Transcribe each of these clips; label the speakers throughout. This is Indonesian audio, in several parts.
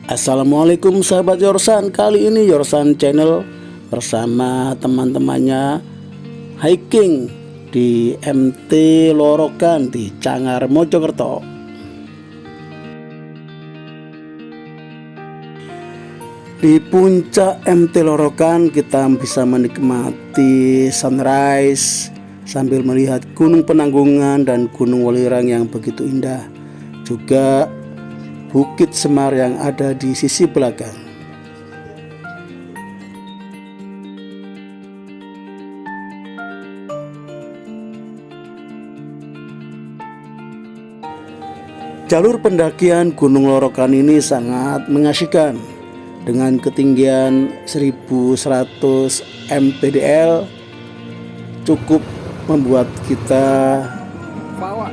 Speaker 1: Assalamualaikum sahabat Yorsan. Kali ini Yorsan Channel bersama teman-temannya hiking di MT Lorokan di Cangar Mojokerto. Di puncak MT Lorokan kita bisa menikmati sunrise sambil melihat Gunung Penanggungan dan Gunung Welirang yang begitu indah. Juga Bukit Semar yang ada di sisi belakang. Jalur pendakian Gunung Lorokan ini sangat mengasihkan. Dengan ketinggian 1100 mdpl cukup membuat kita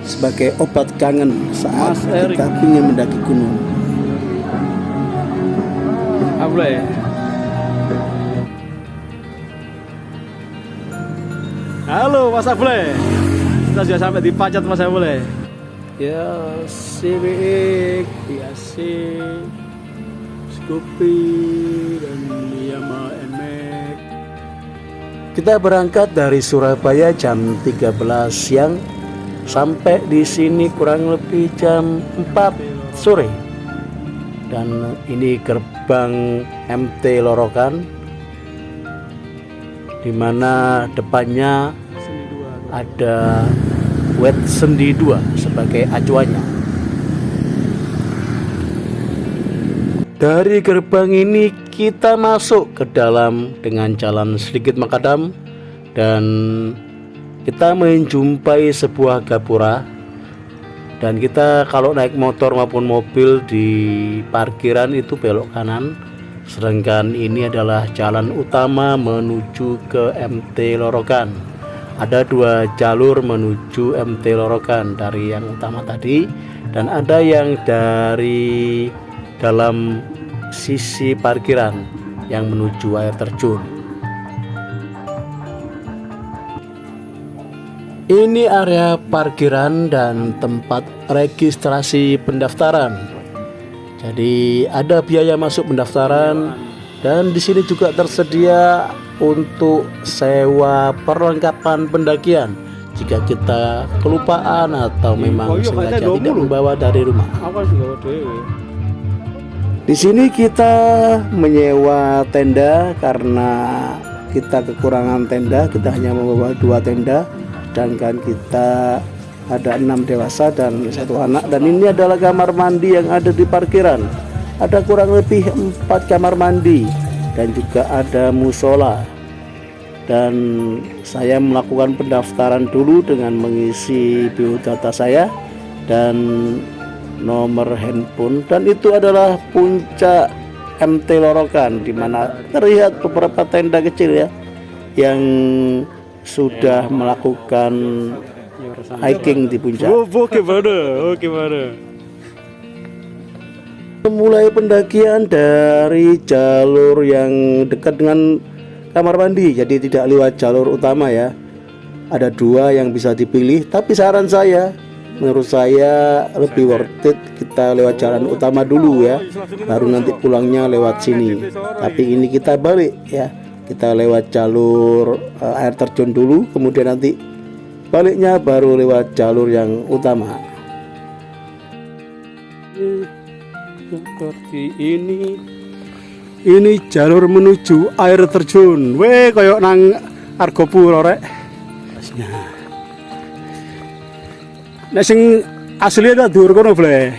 Speaker 1: sebagai obat kangen saat kita ingin mendaki gunung.
Speaker 2: Halo Mas Abule, kita sudah sampai di Pacet Mas Abule. Ya CBX, IAC, Scoopy dan Yamaha NMAX.
Speaker 1: Kita berangkat dari Surabaya jam 13 siang. Sampai di sini kurang lebih jam 4 sore. Dan ini gerbang MT Lorokan, di mana depannya ada Wet Sendi 2 sebagai acuannya. Dari gerbang ini kita masuk ke dalam dengan jalan sedikit makadam dan kita menjumpai sebuah gapura. Dan kita kalau naik motor maupun mobil di parkiran itu belok kanan, sedangkan ini adalah jalan utama menuju ke MT Lorokan. Ada dua jalur menuju MT Lorokan, dari yang utama tadi dan ada yang dari dalam sisi parkiran yang menuju air terjun. Ini area parkiran dan tempat registrasi pendaftaran. Jadi ada biaya masuk pendaftaran dan di sini juga tersedia untuk sewa perlengkapan pendakian jika kita kelupaan atau memang sengaja tidak membawa dari rumah. Di sini kita menyewa tenda karena kita kekurangan tenda, kita hanya membawa 2 tenda. Sedangkan kita ada 6 dewasa dan 1 anak. Dan ini adalah kamar mandi yang ada di parkiran. Ada kurang lebih 4 kamar mandi dan juga ada musola. Dan saya melakukan pendaftaran dulu dengan mengisi biodata saya dan nomor handphone. Dan itu adalah puncak MT Lorokan, di mana terlihat beberapa tenda kecil ya yang sudah melakukan hiking di puncak.
Speaker 2: Gimana?
Speaker 1: Mulai pendakian dari jalur yang dekat dengan kamar mandi, jadi tidak lewat jalur utama ya. Ada 2 yang bisa dipilih, tapi saran saya, menurut saya lebih worth it kita lewat jalan utama dulu ya, baru nanti pulangnya lewat sini. Tapi ini kita balik ya, kita lewat jalur air terjun dulu, kemudian nanti baliknya baru lewat jalur yang utama. Seperti ini jalur menuju air terjun. Weh, koyok nang Argopuro rek. Nek sing asli ta dhuwur kono ble.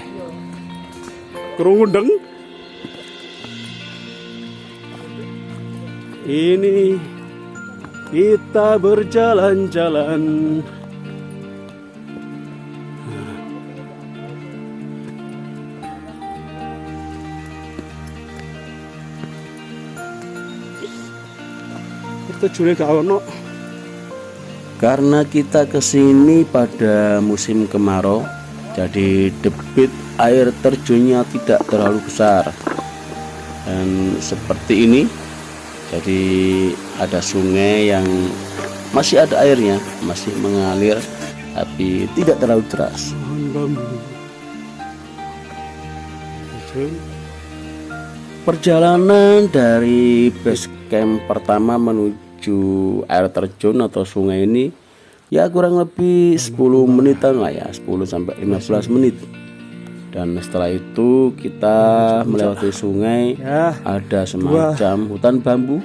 Speaker 1: Krungu ndeng. Ini kita berjalan-jalan. Terjunnya gak ono. Karena kita kesini pada musim kemarau, jadi debit air terjunnya tidak terlalu besar. Dan seperti ini, jadi ada sungai yang masih ada airnya, masih mengalir tapi tidak terlalu deras.
Speaker 3: Perjalanan dari base camp pertama menuju air terjun atau sungai ini ya kurang lebih 10 menitan lah ya, 10 sampai 15 menit. Dan setelah itu kita melewati sungai, ada semacam hutan bambu.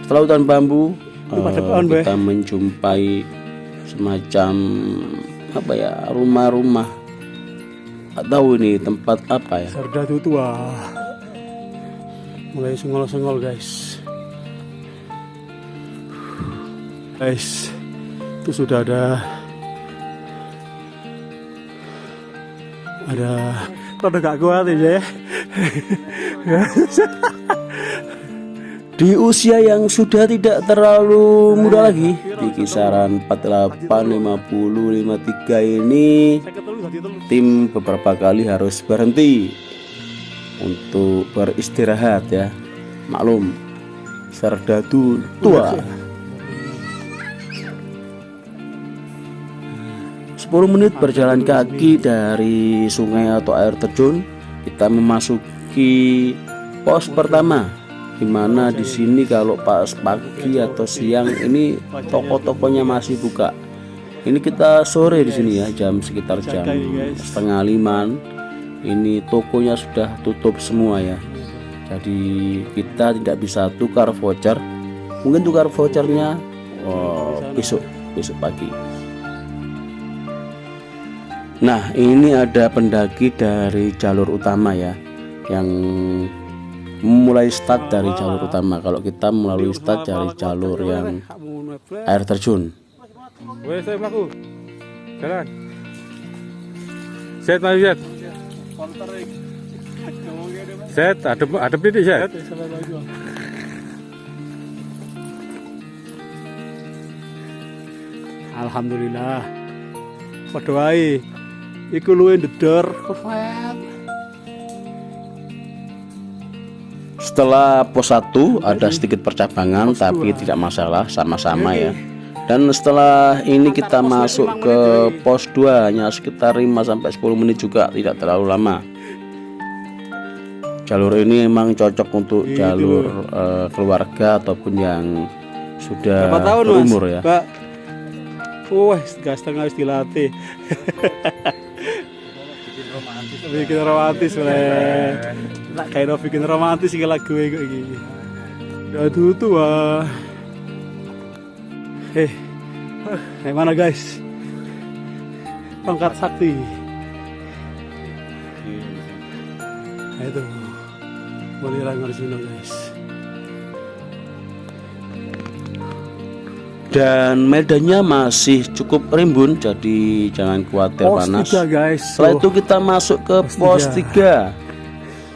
Speaker 3: Setelah hutan bambu kita menjumpai semacam apa ya, rumah-rumah atau ini tempat apa ya,
Speaker 2: Serdadu tua. Mulai sengol-sengol guys. Itu sudah ada rada gak kuat ya.
Speaker 3: Di usia yang sudah tidak terlalu muda lagi, di kisaran 48, 50, 53 ini, tim beberapa kali harus berhenti untuk beristirahat ya. Maklum, Serdadu tua. 10 menit berjalan kaki dari sungai atau air terjun, kita memasuki pos pertama, dimana di sini kalau pas pagi atau siang ini toko-tokonya masih buka. Ini kita sore di sini ya, sekitar jam 4:30. Ini tokonya sudah tutup semua ya. Jadi kita tidak bisa tukar voucher. Mungkin tukar vouchernya besok pagi. Nah, ini ada pendaki dari jalur utama ya, yang mulai start dari jalur utama. Kalau kita melalui start dari jalur yang air terjun.
Speaker 2: Wes saya mlaku. Jalan. Set maju set. Set, adep titik set. Alhamdulillah. Padha wae. Iku luwih ndedor.
Speaker 3: Setelah pos 1 ada sedikit percabangan, tapi tidak masalah, sama-sama ya. Dan setelah ini kita masuk ke pos 2, hanya sekitar 5-10 menit juga, tidak terlalu lama. Jalur ini memang cocok untuk jalur keluarga ataupun yang sudah berumur ya.
Speaker 2: Pak? Wah, setengah harus dilatih. Bikin romantis boleh. Nak kayak bikin romantis iki lagu kayak gini. Udah tua. Mana guys? Tongkat sakti. Itu boleh harus minum guys.
Speaker 3: Dan medannya masih cukup rimbun, jadi jangan khawatir panas.
Speaker 2: 3, guys.
Speaker 3: Setelah itu kita masuk ke pos 3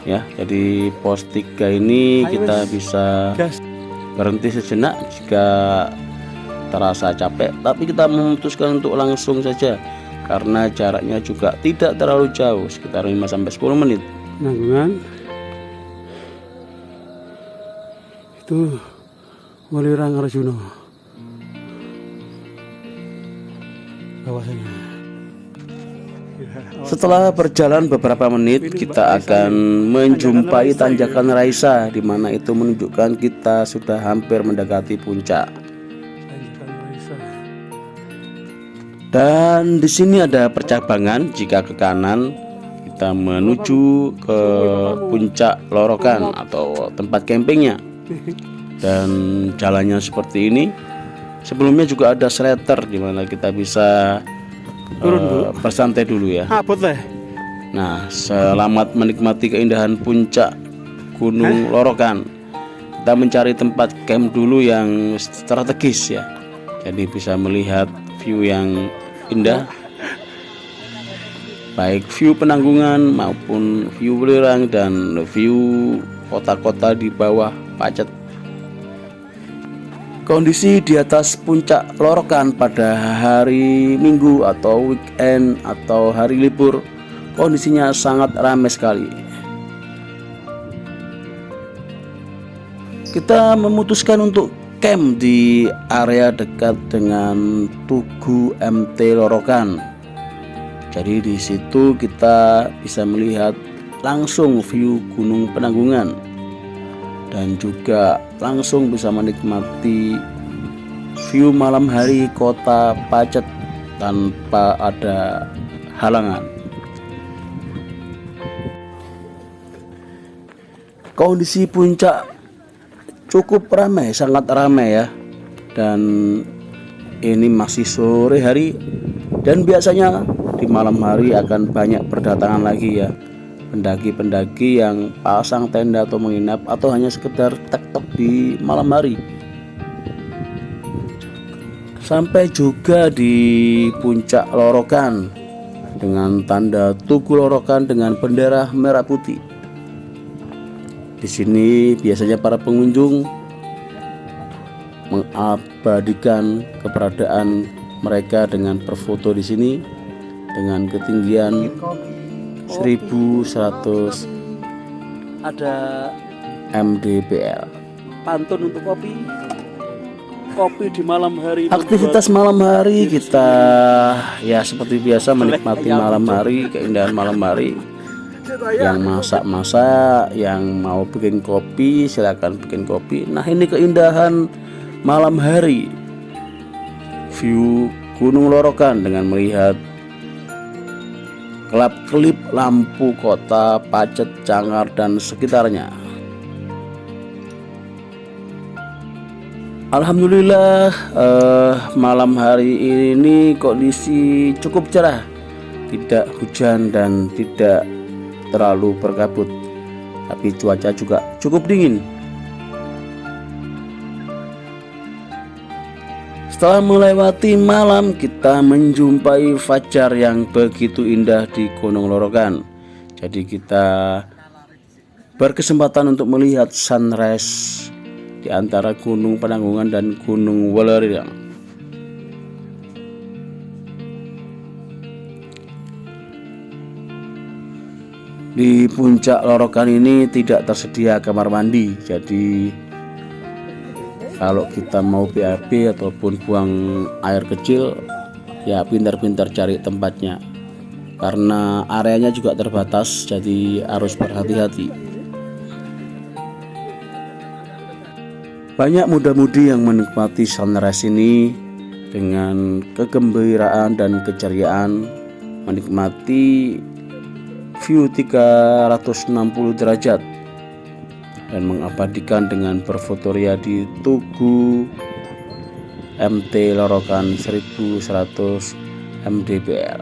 Speaker 3: ya. Jadi pos 3 ini kita bisa berhenti sejenak jika terasa capek, tapi kita memutuskan untuk langsung saja karena jaraknya juga tidak terlalu jauh, sekitar 5-10 menit.
Speaker 2: Nanggungan itu Welirang Arjuna.
Speaker 3: Setelah berjalan beberapa menit, kita akan menjumpai tanjakan Raisa, di mana itu menunjukkan kita sudah hampir mendekati puncak. Dan di sini ada percabangan. Jika ke kanan, kita menuju ke puncak Lorokan atau tempat campingnya. Dan jalannya seperti ini. Sebelumnya juga ada shelter di mana kita bisa bersantai dulu ya. Nah, selamat menikmati keindahan puncak Gunung Lorokan. Kita mencari tempat camp dulu yang strategis ya. Jadi bisa melihat view yang indah, baik view Penanggungan maupun view Welirang dan view kota-kota di bawah Pacet. Kondisi di atas puncak Lorokan pada hari Minggu atau weekend atau hari libur, kondisinya sangat ramai sekali. Kita memutuskan untuk camp di area dekat dengan Tugu MT Lorokan. Jadi di situ kita bisa melihat langsung view Gunung Penanggungan. dan juga langsung bisa menikmati view malam hari kota Pacet tanpa ada halangan. Kondisi puncak cukup ramai, sangat ramai ya, dan ini masih sore hari, dan biasanya di malam hari akan banyak berdatangan lagi ya, pendaki-pendaki yang pasang tenda atau menginap atau hanya sekedar tektok di malam hari. Sampai juga di puncak Lorokan dengan tanda Tugu Lorokan dengan bendera merah putih. Di sini biasanya para pengunjung mengabadikan keberadaan mereka dengan berfoto di sini dengan ketinggian 1100
Speaker 1: Ada
Speaker 3: mdpl.
Speaker 1: pantun untuk kopi di malam hari.
Speaker 3: Aktivitas malam hari kita ya seperti biasa menikmati malam hari, keindahan malam hari. Yang masak-masak, yang mau bikin kopi silakan bikin kopi. Nah, ini keindahan malam hari, view Gunung Lorokan dengan melihat kelap-kelip lampu kota Pacet, Cangar dan sekitarnya. Alhamdulillah malam hari ini kondisi cukup cerah, tidak hujan dan tidak terlalu berkabut, tapi cuaca juga cukup dingin. Setelah melewati malam, kita menjumpai fajar yang begitu indah di Gunung Lorokan. Jadi kita berkesempatan untuk melihat sunrise di antara Gunung Penanggungan dan Gunung Welirang. Di puncak Lorokan ini tidak tersedia kamar mandi, jadi kalau kita mau BAB ataupun buang air kecil ya pintar-pintar cari tempatnya, karena areanya juga terbatas, jadi harus berhati-hati. Banyak muda-mudi yang menikmati sunrise ini dengan kegembiraan dan keceriaan, menikmati view 360 derajat dan mengabadikan dengan berfotoria di Tugu MT Lorokan 1100 mdpl.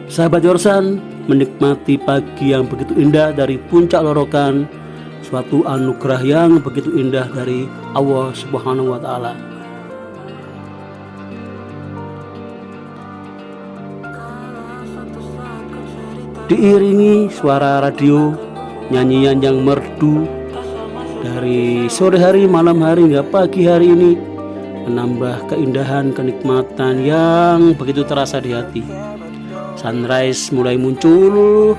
Speaker 1: Sahabat Yorsan, menikmati pagi yang begitu indah dari puncak Lorokan, suatu anugerah yang begitu indah dari Allah Subhanahu wa Ta'ala. Diiringi suara radio, nyanyian yang merdu dari sore hari, malam hari hingga pagi hari ini menambah keindahan, kenikmatan yang begitu terasa di hati. Sunrise mulai muncul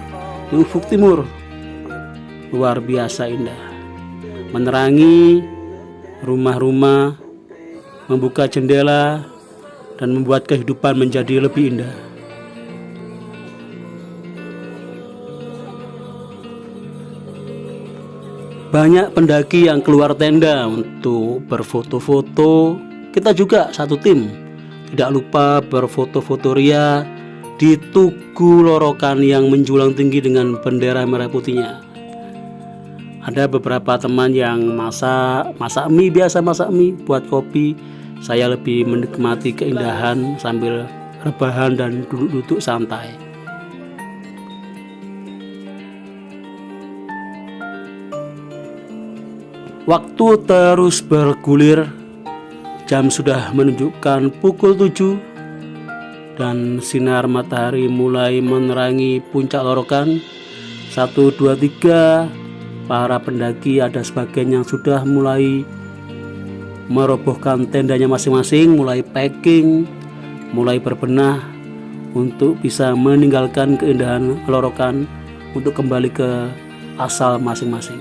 Speaker 1: di ufuk timur, luar biasa indah, menerangi rumah-rumah, membuka jendela dan membuat kehidupan menjadi lebih indah. Banyak pendaki yang keluar tenda untuk berfoto-foto. Kita juga satu tim, tidak lupa berfoto-foto ria di Tugu Lorokan yang menjulang tinggi dengan bendera merah putihnya. Ada beberapa teman yang masak mie, biasa masak mie, buat kopi. Saya lebih menikmati keindahan sambil rebahan dan duduk-duduk santai. Waktu terus bergulir, jam sudah menunjukkan pukul 7 dan sinar matahari mulai menerangi puncak Lorokan. 1, 2, 3, para pendaki ada sebagian yang sudah mulai merobohkan tendanya masing-masing, mulai packing, mulai berbenah untuk bisa meninggalkan keindahan Lorokan untuk kembali ke asal masing-masing.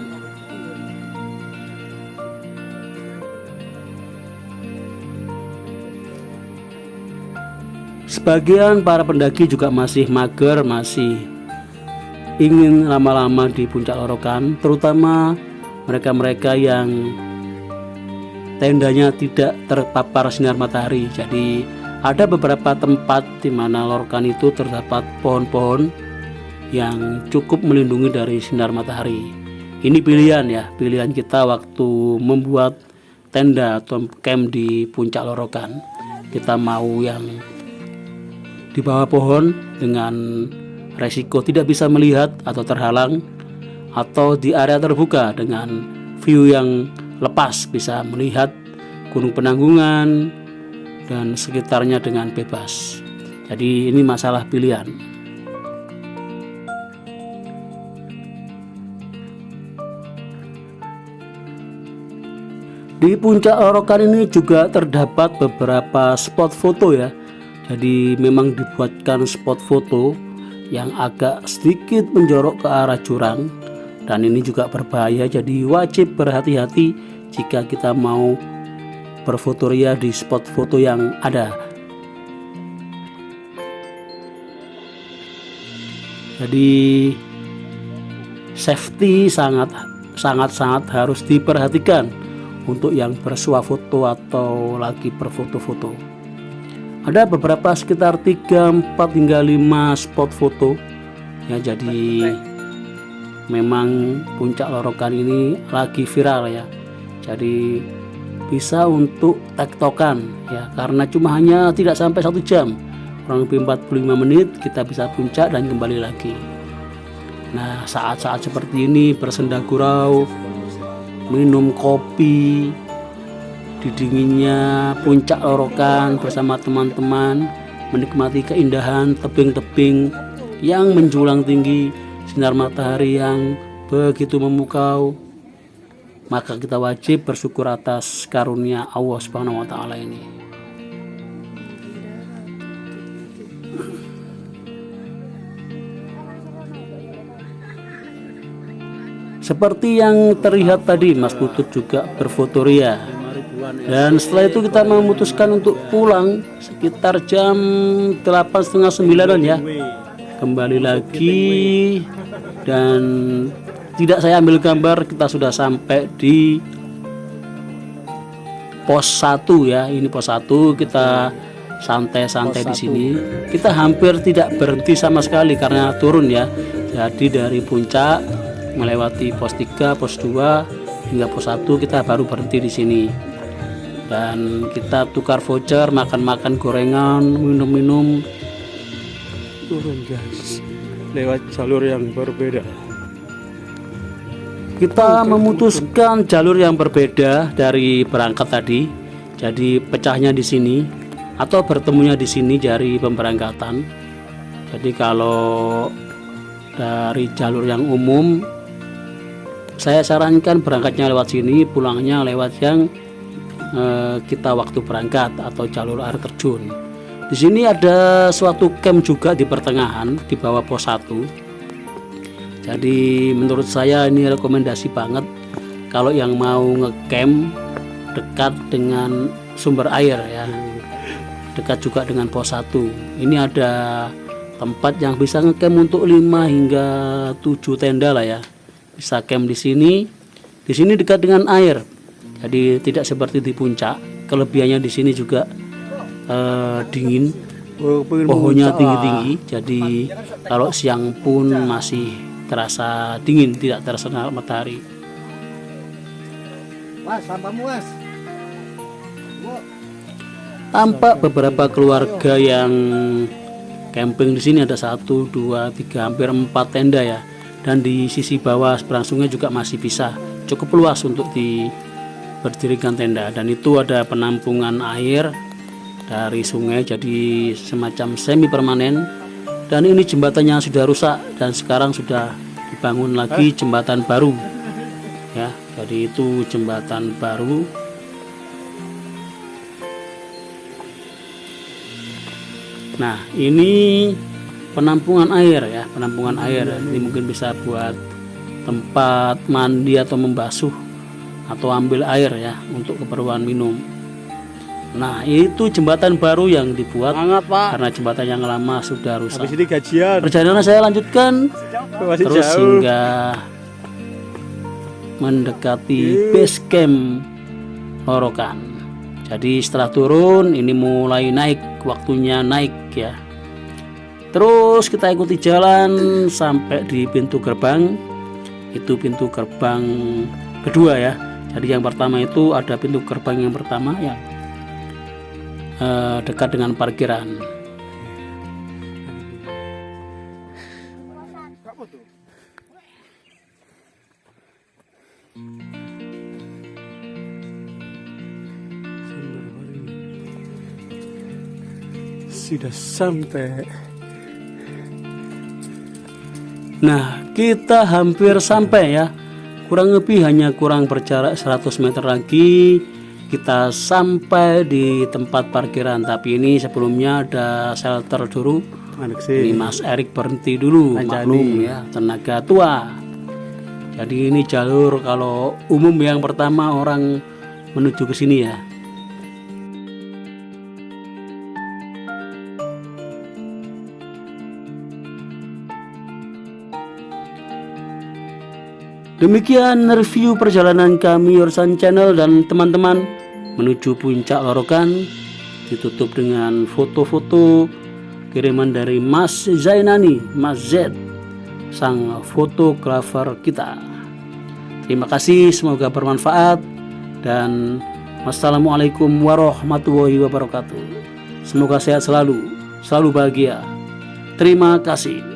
Speaker 4: Sebagian para pendaki juga masih mager, masih ingin lama-lama di puncak Lorokan, terutama mereka-mereka yang tendanya tidak terpapar sinar matahari. Jadi ada beberapa tempat di mana Lorokan itu terdapat pohon-pohon yang cukup melindungi dari sinar matahari. Ini pilihan ya, pilihan kita waktu membuat tenda atau camp di puncak Lorokan. Kita mau yang di bawah pohon dengan resiko tidak bisa melihat atau terhalang, atau di area terbuka dengan view yang lepas, bisa melihat Gunung Penanggungan dan sekitarnya dengan bebas. Jadi ini masalah pilihan. Di puncak Lorokan ini juga terdapat beberapa spot foto ya. Jadi memang dibuatkan spot foto yang agak sedikit menjorok ke arah jurang, dan ini juga berbahaya, jadi wajib berhati-hati jika kita mau berfotoria di spot foto yang ada. Jadi safety sangat harus diperhatikan untuk yang bersuah foto atau lagi berfoto-foto. Ada beberapa sekitar 3, 4 hingga 5 spot foto ya. Jadi memang puncak Lorokan ini lagi viral ya. Jadi bisa untuk tektokan ya, karena cuma hanya tidak sampai 1 jam, kurang lebih 45 menit kita bisa puncak dan kembali lagi. Nah, saat-saat seperti ini bersenda gurau, minum kopi di dinginnya puncak Lorokan bersama teman-teman, menikmati keindahan tebing-tebing yang menjulang tinggi, sinar matahari yang begitu memukau, maka kita wajib bersyukur atas karunia Allah Subhanahu wa Ta'ala ini. Seperti yang terlihat tadi, Mas Putut juga berfotoria. Dan setelah itu kita memutuskan untuk pulang sekitar jam 8:30-9 ya. Kembali lagi, dan tidak saya ambil gambar, kita sudah sampai di pos 1 ya. Ini pos 1, kita santai-santai di sini. Kita hampir tidak berhenti sama sekali karena turun ya. Jadi dari puncak melewati pos 3, pos 2 hingga pos 1 kita baru berhenti di sini. Dan kita tukar voucher, makan-makan gorengan, minum-minum.
Speaker 1: Turun guys, lewat jalur yang berbeda.
Speaker 4: Kita memutuskan jalur yang berbeda dari berangkat tadi. Jadi pecahnya di sini atau bertemunya di sini dari pemberangkatan. Jadi kalau dari jalur yang umum, saya sarankan berangkatnya lewat sini, pulangnya lewat yang kita waktu berangkat atau jalur air terjun. Di sini ada suatu camp juga di pertengahan di bawah pos 1. Jadi menurut saya ini rekomendasi banget kalau yang mau ngecamp dekat dengan sumber air ya, dekat juga dengan pos 1. Ini ada tempat yang bisa ngecamp untuk 5 hingga 7 tenda lah ya. Bisa camp di sini. Di sini dekat dengan air. Jadi tidak seperti di puncak. Kelebihannya di sini juga dingin, pohonnya tinggi-tinggi. Jadi kalau siang pun masih terasa dingin, tidak terkena matahari. Tampak beberapa keluarga yang camping di sini, ada 1, 2, 3, hampir 4 tenda ya. Dan di sisi bawah seberang sungai juga masih bisa, cukup luas untuk berdirikan tenda. Dan itu ada penampungan air dari sungai, jadi semacam semi permanen. Dan ini jembatannya sudah rusak dan sekarang sudah dibangun lagi jembatan baru ya. Jadi itu jembatan baru. Nah, ini penampungan air ya, penampungan air. Ini mungkin bisa buat tempat mandi atau membasuh atau ambil air ya untuk keperluan minum. Nah, itu jembatan baru yang dibuat
Speaker 2: Semangat Pak.
Speaker 4: karena jembatan yang lama sudah
Speaker 2: Habis
Speaker 4: rusak.
Speaker 2: ini gajian.
Speaker 4: Perjalanan saya lanjutkan
Speaker 2: Masih
Speaker 4: terus
Speaker 2: jauh.
Speaker 4: hingga mendekati base camp Lorokan. Jadi setelah turun ini mulai naik, waktunya naik ya. Terus kita ikuti jalan sampai di pintu gerbang. Itu pintu gerbang kedua ya. Jadi yang pertama itu ada pintu gerbang yang pertama yang dekat dengan parkiran.
Speaker 2: Sudah sampai.
Speaker 4: Nah, kita hampir sampai ya. Kurang lebih hanya kurang berjarak 100 meter lagi kita sampai di tempat parkiran. Tapi ini sebelumnya ada shelter dulu. Ini Mas Erik berhenti dulu, maklum ya, tenaga tua. Jadi ini jalur kalau umum yang pertama orang menuju ke sini ya. Demikian review perjalanan kami Yorsan Channel dan teman-teman menuju puncak Lorokan, ditutup dengan foto-foto kiriman dari Mas Zainani, Mas Z, sang fotografer kita. Terima kasih, semoga bermanfaat dan wassalamualaikum warahmatullahi wabarakatuh. Semoga sehat selalu, selalu bahagia. Terima kasih.